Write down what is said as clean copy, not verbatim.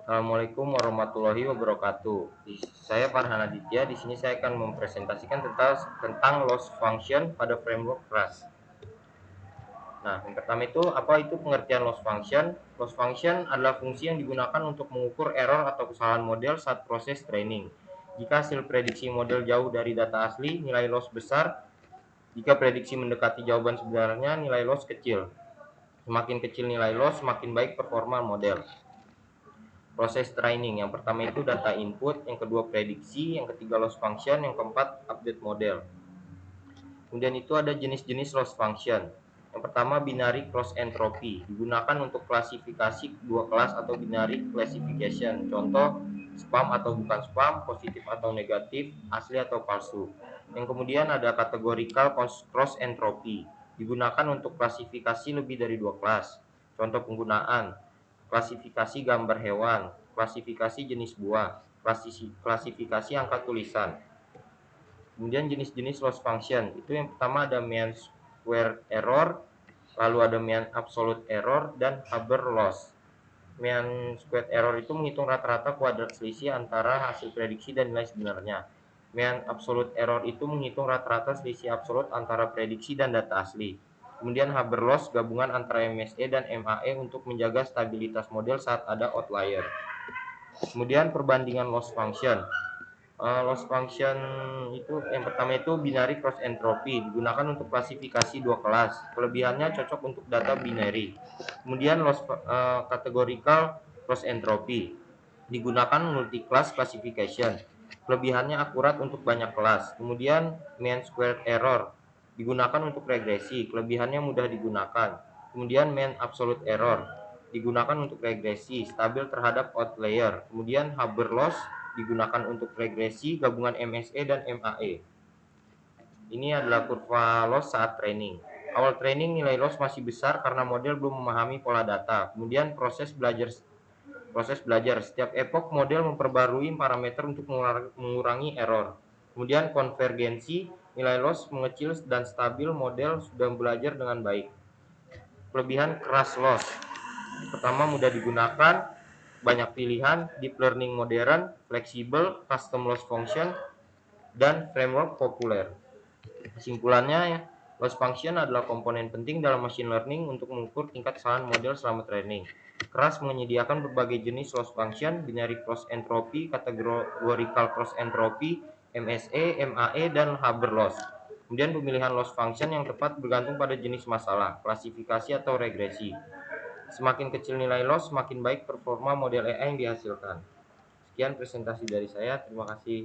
Assalamualaikum warahmatullahi wabarakatuh. Saya Farhan Aditya. Di sini saya akan mempresentasikan tentang loss function pada framework Rust. Nah, yang pertama itu apa itu pengertian loss function? Loss function adalah fungsi yang digunakan untuk mengukur error atau kesalahan model saat proses training. Jika hasil prediksi model jauh dari data asli, nilai loss besar. Jika prediksi mendekati jawaban sebenarnya, nilai loss kecil. Semakin kecil nilai loss, semakin baik performa model. Proses training, yang pertama itu data input, yang kedua prediksi, yang ketiga loss function, yang keempat update model. Kemudian itu ada jenis-jenis loss function. Yang pertama binary cross entropy, digunakan untuk klasifikasi dua kelas atau binary classification. Contoh spam atau bukan spam, positif atau negatif, asli atau palsu. Yang kemudian ada categorical cross entropy, digunakan untuk klasifikasi lebih dari dua kelas. Contoh penggunaan: klasifikasi gambar hewan, klasifikasi jenis buah, klasifikasi angka tulisan. Kemudian jenis-jenis loss function itu yang pertama ada mean square error, lalu ada mean absolute error, dan Haber loss. Mean square error itu menghitung rata-rata kuadrat selisih antara hasil prediksi dan nilai sebenarnya. Mean absolute error itu menghitung rata-rata selisih absolut antara prediksi dan data asli. Kemudian Haber loss gabungan antara MSE dan MAE untuk menjaga stabilitas model saat ada outlier. Kemudian perbandingan loss function. Loss function itu yang pertama itu binary cross entropy, digunakan untuk klasifikasi dua kelas. Kelebihannya cocok untuk data binary. Kemudian categorical cross entropy, digunakan multi class classification. Kelebihannya akurat untuk banyak kelas. Kemudian mean squared error, digunakan untuk regresi. Kelebihannya mudah digunakan. Kemudian mean absolute error, digunakan untuk regresi, stabil terhadap outlier. Kemudian Haber loss, digunakan untuk regresi gabungan MSE dan MAE. Ini adalah kurva loss saat training. Awal training nilai loss masih besar karena model belum memahami pola data. Kemudian proses belajar. Setiap epoch model memperbarui parameter untuk mengurangi error. Kemudian konvergensi, nilai loss mengecil dan stabil, model sudah belajar dengan baik. Kelebihan keras loss. Pertama, mudah digunakan, banyak pilihan, deep learning modern, fleksibel, custom loss function, dan framework populer. Kesimpulannya, loss function adalah komponen penting dalam machine learning untuk mengukur tingkat kesalahan model selama training. Keras menyediakan berbagai jenis loss function, binary cross entropy, categorical cross entropy, MSE, MAE, dan Haber loss. Kemudian pemilihan loss function yang tepat bergantung pada jenis masalah, klasifikasi atau regresi. Semakin kecil nilai loss, semakin baik performa model AI yang dihasilkan. Sekian presentasi dari saya, terima kasih.